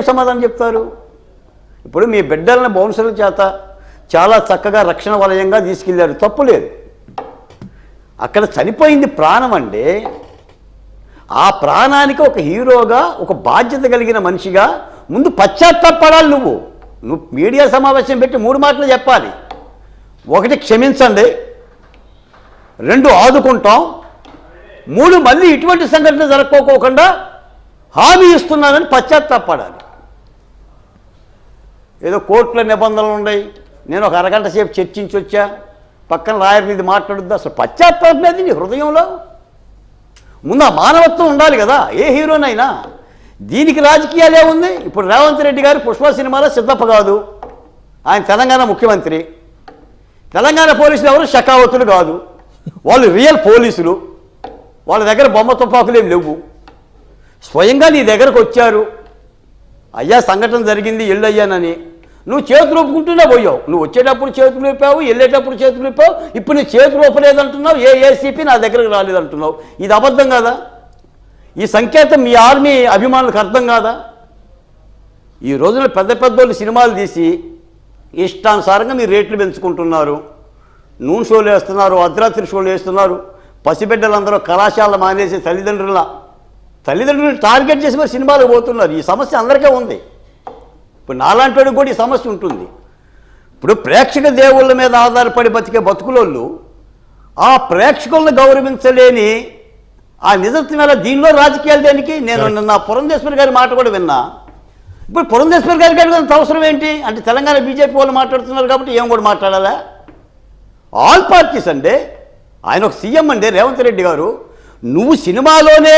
సమాధానం చెప్తారు? ఇప్పుడు మీ బిడ్డలను బౌన్సర్ల చేత చాలా చక్కగా రక్షణ వలయంగా తీసుకెళ్లారు, తప్పు లేదు. అక్కడ చనిపోయింది ప్రాణం అండి. ఆ ప్రాణానికి ఒక హీరోగా, ఒక బాధ్యత కలిగిన మనిషిగా ముందు పశ్చాత్తాపడాలి. నువ్వు మీడియా సమావేశం పెట్టి 3 మాటలు చెప్పాలి. 1 క్షమించండి, 2 ఆదుకుంటాం, 3 మళ్ళీ ఇటువంటి సంఘటన జరగకోకుండా హామీ ఇస్తున్నానని పశ్చాత్తాపడాలి. ఏదో కోర్టుల నిబంధనలు ఉన్నాయి, నేను ఒక అరగంట సేపు చర్చించి వచ్చా, పక్కన లాయర్ మీద మాట్లాడుద్దా? అసలు పశ్చాత్తాపం అనేది నీ హృదయంలో ముందు ఆ మానవత్వం ఉండాలి కదా, ఏ హీరోనైనా. దీనికి రాజకీయాలే ఉంది. ఇప్పుడు రేవంత్ రెడ్డి గారు పుష్ప సినిమాలో సిద్ధప్ప కాదు, ఆయన తెలంగాణ ముఖ్యమంత్రి. తెలంగాణ పోలీసులు ఎవరు షకావతులు కాదు, వాళ్ళు రియల్ పోలీసులు. వాళ్ళ దగ్గర బొమ్మ తుపాకులు ఏం లేవు. స్వయంగా నీ దగ్గరకు వచ్చారు, అయ్యా సంఘటన జరిగింది ఎల్లయ్యానని. నువ్వు చేతులు ఒప్పుకుంటూనే పోయావు. నువ్వు వచ్చేటప్పుడు చేతులు ఊపావు, వెళ్ళేటప్పుడు చేతులు ఊపావు. ఇప్పుడు నీ చేతులు ఊపలేదంటున్నావు, ఏసీపీ నా దగ్గరకు రాలేదంటున్నావు. ఇది అబద్ధం కాదా? ఈ సంకేతం మీ ఆర్మీ అభిమానులకు అర్థం కాదా? ఈ రోజున పెద్ద పెద్దోళ్ళు సినిమాలు తీసి ఇష్టానుసారంగా మీరు రేట్లు పెంచుకుంటున్నారు. నూనె షోలు వేస్తున్నారు, అర్ధరాత్రి షోలు వేస్తున్నారు. పసిబిడ్డలందరూ కళాశాల మానేసి తల్లిదండ్రులను టార్గెట్ చేసి మరి సినిమాలకు పోతున్నారు. ఈ సమస్య అందరికీ ఉంది. ఇప్పుడు నాలాంటి వాడికి కూడా ఈ సమస్య ఉంటుంది. ఇప్పుడు ప్రేక్షక దేవుళ్ళ మీద ఆధారపడి బతికే బతుకులోళ్ళు ఆ ప్రేక్షకులను గౌరవించలేని ఆ నిజత్వం ఎలా? దీనిలో రాజకీయాలు దేనికి? నేను నిన్న పురంధేశ్వరి గారి మాట కూడా విన్నా. ఇప్పుడు పురంధేశ్వరి గారికి అంత అవసరం ఏంటి అంటే, తెలంగాణ బీజేపీ వాళ్ళు మాట్లాడుతున్నారు కాబట్టి ఏం కూడా మాట్లాడాలా? ఆల్ పార్టీస్ అండి. ఆయన ఒక సీఎం అండి రేవంత్ రెడ్డి గారు. నువ్వు సినిమాలోనే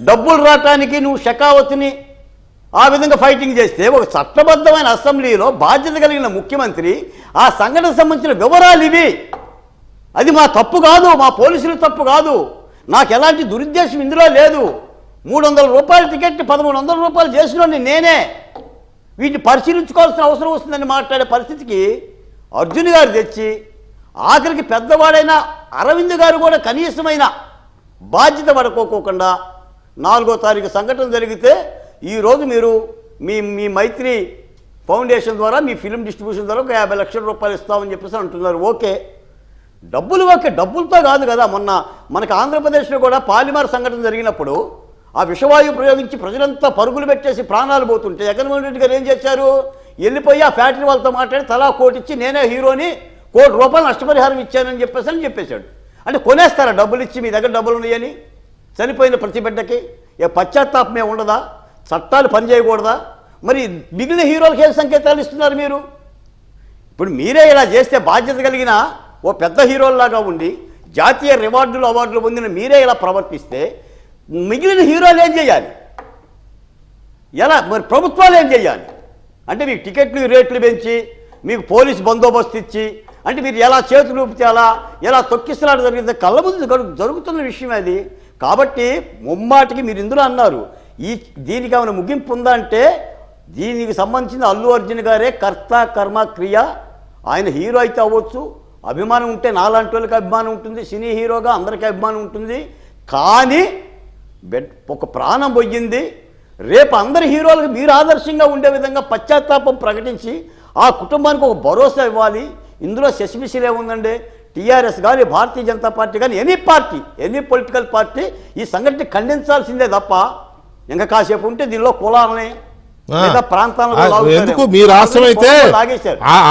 డబ్బులు రావటానికి నువ్వు షకావతిని ఆ విధంగా ఫైటింగ్ చేస్తే, ఒక చట్టబద్ధమైన అసెంబ్లీలో బాధ్యత కలిగిన ముఖ్యమంత్రి ఆ సంఘటనకు సంబంధించిన వివరాలు ఇవి. అది మా తప్పు కాదు, మా పోలీసుల తప్పు కాదు, నాకు ఎలాంటి దురుద్దేశం ఇందులో లేదు. 300 రూపాయల టికెట్ 1300 రూపాయలు చేసినోని నేనే. వీటిని పరిశీలించుకోవాల్సిన అవసరం వస్తుందని మాట్లాడే పరిస్థితికి అర్జున్ గారు తెచ్చి, ఆఖరికి పెద్దవాడైన అరవింద్ గారు కూడా కనీసమైన బాధ్యత పడుకోకుండా 4వ తారీఖు సంఘటన జరిగితే ఈరోజు మీరు మీ మైత్రి ఫౌండేషన్ ద్వారా, మీ ఫిల్మ్ డిస్ట్రిబ్యూషన్ ద్వారా ఒక 50 లక్షల రూపాయలు ఇస్తామని చెప్పేసి అంటున్నారు. ఓకే, డబ్బులు ఓకే, డబ్బులతో కాదు కదా. మొన్న మనకు ఆంధ్రప్రదేశ్లో కూడా పాలిమార్ సంఘటన జరిగినప్పుడు ఆ విషవాయువు ప్రయోగించి ప్రజలంతా పరుగులు పెట్టేసి ప్రాణాలు పోతుంటే జగన్మోహన్ రెడ్డి గారు ఏం చేశారు? వెళ్ళిపోయి ఆ ఫ్యాక్టరీ వాళ్ళతో మాట్లాడి తలా కోటిచ్చి నేనే హీరోని, ₹1 కోటి నష్టపరిహారం ఇచ్చానని చెప్పేశాడు. అంటే కొనేస్తారా డబ్బులు ఇచ్చి? మీ దగ్గర డబ్బులు ఉన్నాయని చనిపోయిన ప్రతి బిడ్డకి ఏ పశ్చాత్తాపమే ఉండదా? చట్టాలు పనిచేయకూడదా? మరి మిగిలిన హీరోలకి ఏ సంకేతాలు ఇస్తున్నారు మీరు? ఇప్పుడు మీరే ఇలా చేస్తే, బాధ్యత కలిగిన ఓ పెద్ద హీరోల్లాగా ఉండి జాతీయ అవార్డులు పొందిన మీరే ఇలా ప్రవర్తిస్తే మిగిలిన హీరోలు ఏం చేయాలి? ఎలా మరి ప్రభుత్వాలు ఏం చేయాలి? అంటే మీకు టికెట్లు రేట్లు పెంచి, మీకు పోలీసు బందోబస్తు ఇచ్చి, అంటే మీరు ఎలా చేతులు ఊపితే ఎలా తొక్కిస్తున్నాడు జరిగితే కళ్ళ ముందు జరుగుతున్న విషయం అది. కాబట్టి ముమ్మాటికి మీరు ఇందులో అన్నారు, దీనికి ఏమైనా ముగింపు ఉందా అంటే, దీనికి సంబంధించిన అల్లు అర్జున్ గారే కర్త కర్మ క్రియ. ఆయన హీరో అయితే అవ్వచ్చు, అభిమానం ఉంటే నాలాంటి వాళ్ళకి అభిమానం ఉంటుంది, సినీ హీరోగా అందరికీ అభిమానం ఉంటుంది. కానీ ఒక ప్రాణం పోయింది. రేపు అందరి హీరోలకు మీరు ఆదర్శంగా ఉండే విధంగా పశ్చాత్తాపం ప్రకటించి ఆ కుటుంబానికి ఒక భరోసా ఇవ్వాలి. ఇందులో శశిమిషిలు ఏముందండి? టీఆర్ఎస్ కానీ, భారతీయ జనతా పార్టీ కానీ, ఎనీ పొలిటికల్ పార్టీ ఈ సంఘటన ఖండించాల్సిందే తప్ప, ఇంకా కాసేపు ఉంటే దీనిలో కులాలని ఎందుకు? మీ రాష్ట్రం అయితే,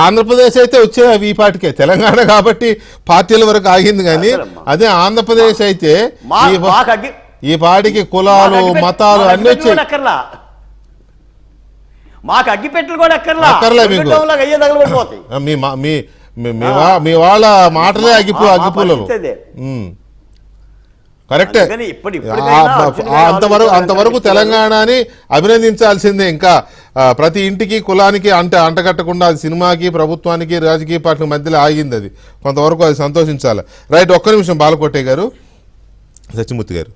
ఆంధ్రప్రదేశ్ అయితే వచ్చే ఈ పాటికే, తెలంగాణ కాబట్టి పార్టీల వరకు ఆగింది. కానీ అదే ఆంధ్రప్రదేశ్ అయితే ఈ పాటికి కులాలు మతాలు అన్ని వచ్చాయి. మాకు అగ్గిపెట్టలు కూడా అక్కర్లా. మీ వాళ్ళ మాటలే అగ్గిపుల్లలు. కరెక్టే. అంతవరకు తెలంగాణని అభినందించాల్సిందే. ఇంకా ప్రతి ఇంటికి కులానికి అంటగట్టకుండా అది సినిమాకి, ప్రభుత్వానికి, రాజకీయ పార్టీల మధ్యలో ఆగింది. అది కొంతవరకు అది సంతోషించాలి. రైట్, ఒక్క నిమిషం బాలకోటే గారు, సత్యమూర్తి గారు.